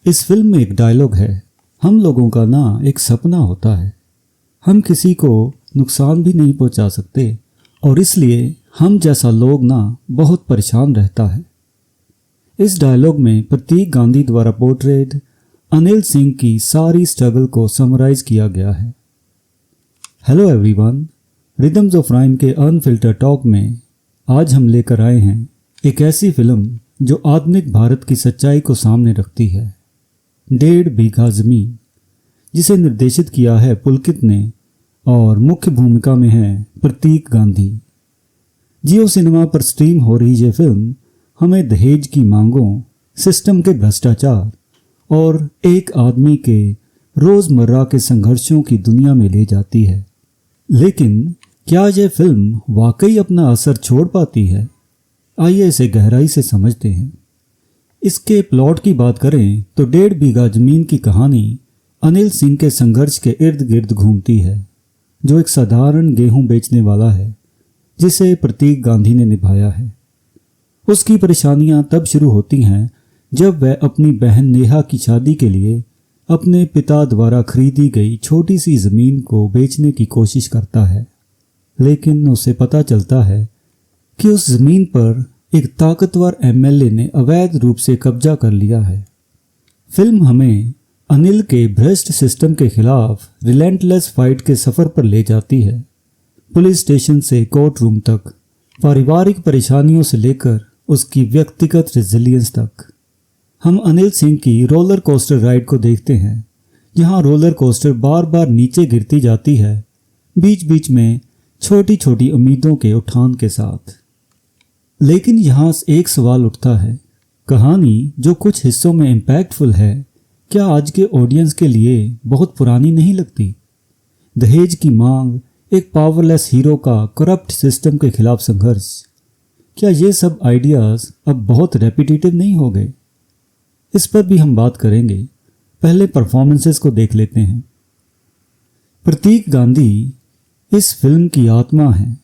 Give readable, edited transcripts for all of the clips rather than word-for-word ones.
इस फिल्म में एक डायलॉग है, हम लोगों का ना एक सपना होता है, हम किसी को नुकसान भी नहीं पहुंचा सकते और इसलिए हम जैसा लोग ना बहुत परेशान रहता है। इस डायलॉग में प्रतीक गांधी द्वारा पोर्ट्रेट अनिल सिंह की सारी स्ट्रगल को समराइज किया गया है। Hello everyone, rhythms of rhyme के अनफिल्टर टॉक में आज हम लेकर आए हैं एक ऐसी फिल्म जो आधुनिक भारत की सच्चाई को सामने रखती है, 1.5 बीघा ज़मीन, जिसे निर्देशित किया है पुलकित ने और मुख्य भूमिका में है प्रतीक गांधी। जियो सिनेमा पर स्ट्रीम हो रही ये फिल्म हमें दहेज की मांगों, सिस्टम के भ्रष्टाचार और एक आदमी के रोज़मर्रा के संघर्षों की दुनिया में ले जाती है। लेकिन क्या यह फिल्म वाकई अपना असर छोड़ पाती है? आइए इसे गहराई से समझते हैं। इसके प्लॉट की बात करें तो 1.5 बीघा ज़मीन की कहानी अनिल सिंह के संघर्ष के इर्द गिर्द घूमती है, जो एक साधारण गेहूं बेचने वाला है जिसे प्रतीक गांधी ने निभाया है। उसकी परेशानियां तब शुरू होती हैं जब वह अपनी बहन नेहा की शादी के लिए अपने पिता द्वारा खरीदी गई छोटी सी ज़मीन को बेचने की कोशिश करता है, लेकिन उसे पता चलता है कि उस ज़मीन पर एक ताकतवर एमएलए ने अवैध रूप से कब्जा कर लिया है। फिल्म हमें अनिल के भ्रष्ट सिस्टम के खिलाफ रिलेंटलेस फाइट के सफ़र पर ले जाती है, पुलिस स्टेशन से कोर्ट रूम तक, पारिवारिक परेशानियों से लेकर उसकी व्यक्तिगत रेजिलियंस तक। हम अनिल सिंह की रोलर कोस्टर राइड को देखते हैं, जहां रोलर कोस्टर बार बार नीचे गिरती जाती है, बीच बीच में छोटी छोटी उम्मीदों के उठान के साथ। लेकिन यहाँ एक सवाल उठता है, कहानी जो कुछ हिस्सों में इम्पैक्टफुल है, क्या आज के ऑडियंस के लिए बहुत पुरानी नहीं लगती? दहेज की मांग, एक पावरलेस हीरो का करप्ट सिस्टम के खिलाफ संघर्ष, क्या ये सब आइडियाज़ अब बहुत रेपिटेटिव नहीं हो गए? इस पर भी हम बात करेंगे। पहले परफॉर्मेंसेस को देख लेते हैं। प्रतीक गांधी इस फिल्म की आत्मा है।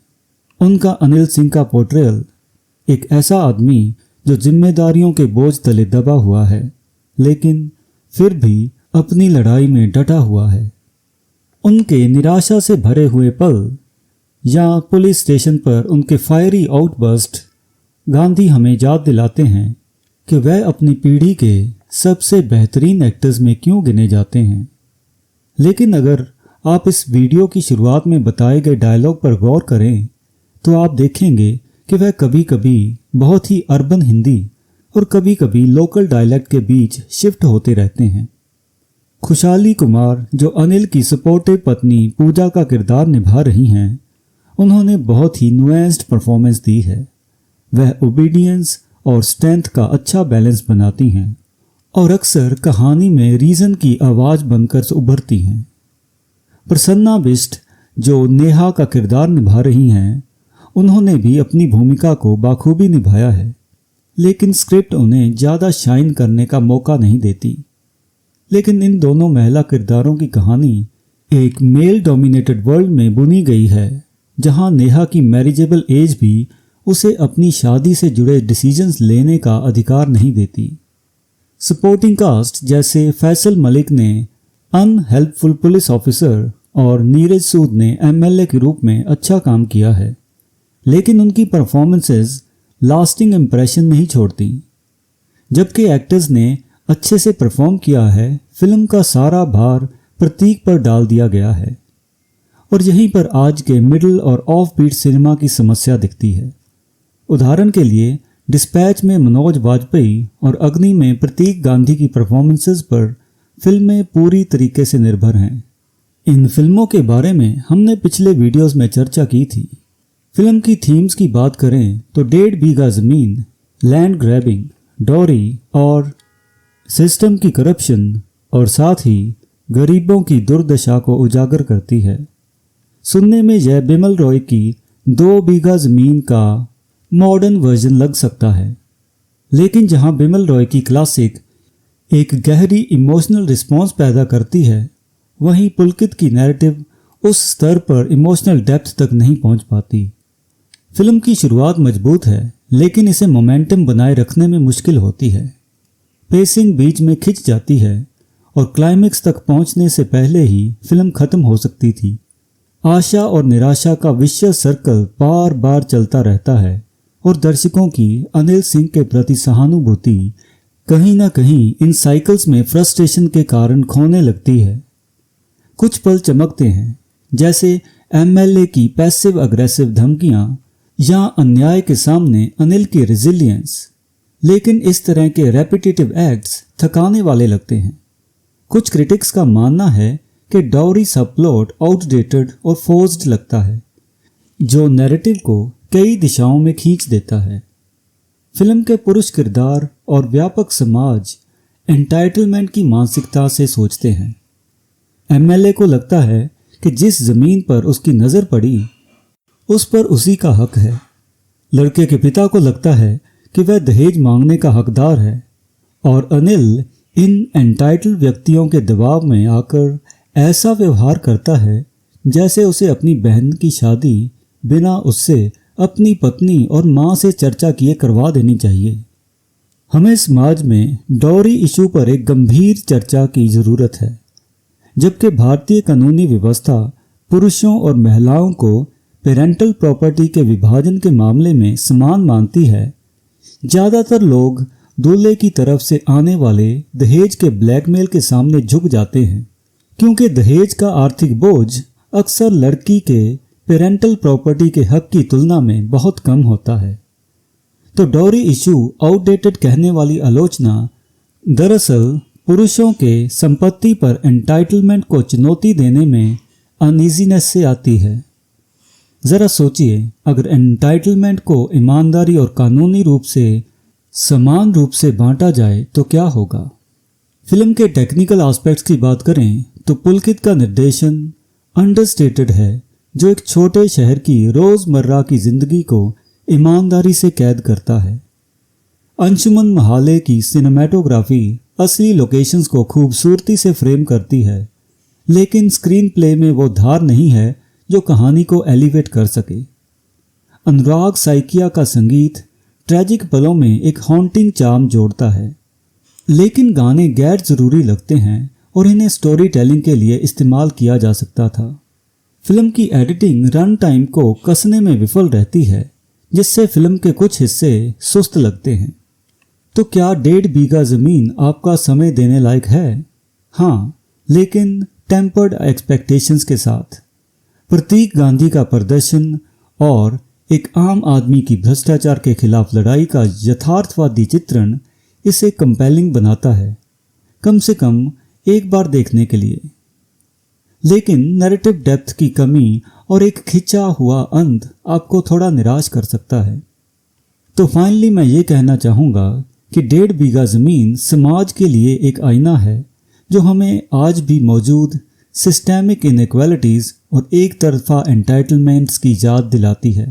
उनका अनिल सिंह का पोर्ट्रेयल एक ऐसा आदमी जो जिम्मेदारियों के बोझ तले दबा हुआ है, लेकिन फिर भी अपनी लड़ाई में डटा हुआ है। उनके निराशा से भरे हुए पल या पुलिस स्टेशन पर उनके फायरी आउटबर्स्ट गांधी हमें याद दिलाते हैं कि वह अपनी पीढ़ी के सबसे बेहतरीन एक्टर्स में क्यों गिने जाते हैं। लेकिन अगर आप इस वीडियो की शुरुआत में बताए गए डायलॉग पर गौर करें तो आप देखेंगे कि वह कभी कभी बहुत ही अर्बन हिंदी और कभी कभी लोकल डायलेक्ट के बीच शिफ्ट होते रहते हैं। खुशहाली कुमार, जो अनिल की सपोर्टिव पत्नी पूजा का किरदार निभा रही हैं, उन्होंने बहुत ही नुएंस्ड परफॉर्मेंस दी है। वह ओबीडियंस और स्ट्रेंथ का अच्छा बैलेंस बनाती हैं और अक्सर कहानी में रीज़न की आवाज़ बनकर उभरती हैं। प्रसन्ना बिष्ट, जो नेहा का किरदार निभा रही हैं, उन्होंने भी अपनी भूमिका को बाखूबी निभाया है, लेकिन स्क्रिप्ट उन्हें ज़्यादा शाइन करने का मौका नहीं देती। लेकिन इन दोनों महिला किरदारों की कहानी एक मेल डोमिनेटेड वर्ल्ड में बुनी गई है, जहां नेहा की मैरिजेबल एज भी उसे अपनी शादी से जुड़े डिसीजंस लेने का अधिकार नहीं देती। सपोर्टिंग कास्ट जैसे फैसल मलिक ने अनहेल्पफुल पुलिस ऑफिसर और नीरज सूद ने एमएलए के रूप में अच्छा काम किया है, लेकिन उनकी परफॉर्मेंसेस लास्टिंग इम्प्रेशन नहीं छोड़ती। जबकि एक्टर्स ने अच्छे से परफॉर्म किया है, फिल्म का सारा भार प्रतीक पर डाल दिया गया है और यहीं पर आज के मिडिल और ऑफ बीट सिनेमा की समस्या दिखती है। उदाहरण के लिए डिस्पैच में मनोज वाजपेयी और अग्नि में प्रतीक गांधी की परफॉर्मेंसेस पर फिल्में पूरी तरीके से निर्भर हैं। इन फिल्मों के बारे में हमने पिछले वीडियोस में चर्चा की थी। फिल्म की थीम्स की बात करें तो 1.5 बीघा ज़मीन, लैंड ग्रैबिंग, डॉरी और सिस्टम की करप्शन और साथ ही गरीबों की दुर्दशा को उजागर करती है। सुनने में यह बिमल रॉय की 2 बीघा ज़मीन का मॉडर्न वर्जन लग सकता है, लेकिन जहां बिमल रॉय की क्लासिक एक गहरी इमोशनल रिस्पॉन्स पैदा करती है, वहीं पुलकित की नैरेटिव उस स्तर पर इमोशनल डेप्थ तक नहीं पहुंच पाती। फिल्म की शुरुआत मजबूत है, लेकिन इसे मोमेंटम बनाए रखने में मुश्किल होती है। पेसिंग बीच में खिंच जाती है और क्लाइमेक्स तक पहुंचने से पहले ही फिल्म खत्म हो सकती थी। आशा और निराशा का विशेष सर्कल बार बार चलता रहता है और दर्शकों की अनिल सिंह के प्रति सहानुभूति कहीं ना कहीं इन साइकिल्स में फ्रस्ट्रेशन के कारण खोने लगती है। कुछ पल चमकते हैं, जैसे एमएलए की पैसिव अग्रेसिव धमकियां या अन्याय के सामने अनिल की रेजिलियंस, लेकिन इस तरह के रेपिटेटिव एक्ट्स थकाने वाले लगते हैं। कुछ क्रिटिक्स का मानना है कि डॉरी सबप्लॉट आउटडेटेड और फोर्स्ड लगता है, जो नैरेटिव को कई दिशाओं में खींच देता है। फिल्म के पुरुष किरदार और व्यापक समाज एंटाइटलमेंट की मानसिकता से सोचते हैं। एमएलए को लगता है कि जिस जमीन पर उसकी नज़र पड़ी उस पर उसी का हक है। लड़के के पिता को लगता है कि वह दहेज मांगने का हकदार है और अनिल इन एंटाइटल व्यक्तियों के दबाव में आकर ऐसा व्यवहार करता है जैसे उसे अपनी बहन की शादी बिना उससे अपनी पत्नी और मां से चर्चा किए करवा देनी चाहिए। हमें समाज में डॉरी इशू पर एक गंभीर चर्चा की ज़रूरत है। जबकि भारतीय कानूनी व्यवस्था पुरुषों और महिलाओं को पेरेंटल प्रॉपर्टी के विभाजन के मामले में समान मानती है, ज़्यादातर लोग दूल्हे की तरफ से आने वाले दहेज के ब्लैकमेल के सामने झुक जाते हैं, क्योंकि दहेज का आर्थिक बोझ अक्सर लड़की के पेरेंटल प्रॉपर्टी के हक की तुलना में बहुत कम होता है। तो डॉरी इशू आउटडेटेड कहने वाली आलोचना दरअसल पुरुषों के संपत्ति पर एंटाइटलमेंट को चुनौती देने में अनईजीनेस से आती है। ज़रा सोचिए, अगर एंटाइटलमेंट को ईमानदारी और कानूनी रूप से समान रूप से बांटा जाए तो क्या होगा। फिल्म के टेक्निकल एस्पेक्ट्स की बात करें तो पुलकित का निर्देशन अंडरस्टेटेड है, जो एक छोटे शहर की रोज़मर्रा की ज़िंदगी को ईमानदारी से कैद करता है। अंशुमन महाले की सिनेमेटोग्राफी असली लोकेशंस को खूबसूरती से फ्रेम करती है, लेकिन स्क्रीन प्ले में वो धार नहीं है जो कहानी को एलिवेट कर सके। अनुराग साइकिया का संगीत ट्रैजिक पलों में एक हॉन्टिंग चार्म जोड़ता है, लेकिन गाने गैर ज़रूरी लगते हैं और इन्हें स्टोरी टेलिंग के लिए इस्तेमाल किया जा सकता था। फिल्म की एडिटिंग रन टाइम को कसने में विफल रहती है, जिससे फिल्म के कुछ हिस्से सुस्त लगते हैं। तो क्या 1.5 बीघा ज़मीन आपका समय देने लायक है? हाँ, लेकिन टेम्पर्ड एक्सपेक्टेशंस के साथ। प्रतीक गांधी का प्रदर्शन और एक आम आदमी की भ्रष्टाचार के खिलाफ लड़ाई का यथार्थवादी चित्रण इसे कंपेलिंग बनाता है, कम से कम एक बार देखने के लिए। लेकिन नैरेटिव डेप्थ की कमी और एक खिंचा हुआ अंत आपको थोड़ा निराश कर सकता है। तो फाइनली मैं ये कहना चाहूँगा कि 1.5 बीघा ज़मीन समाज के लिए एक आईना है, जो हमें आज भी मौजूद सिस्टेमिक इनइक्वालिटीज़ और एक तरफा एंटाइटलमेंट्स की याद दिलाती है।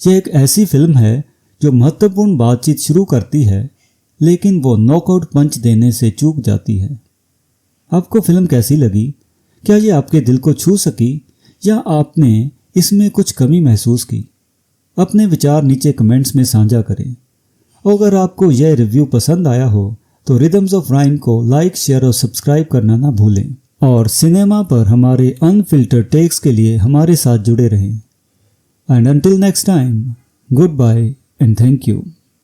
यह एक ऐसी फिल्म है जो महत्वपूर्ण बातचीत शुरू करती है, लेकिन वो नॉकआउट पंच देने से चूक जाती है। आपको फिल्म कैसी लगी? क्या ये आपके दिल को छू सकी या आपने इसमें कुछ कमी महसूस की? अपने विचार नीचे कमेंट्स में साझा करें। अगर आपको यह रिव्यू पसंद आया हो तो रिदम्स ऑफ राइम को लाइक, शेयर और सब्सक्राइब करना ना भूलें, और सिनेमा पर हमारे अनफिल्टर्ड टेक्स के लिए हमारे साथ जुड़े रहें। And until next time, goodbye and thank you.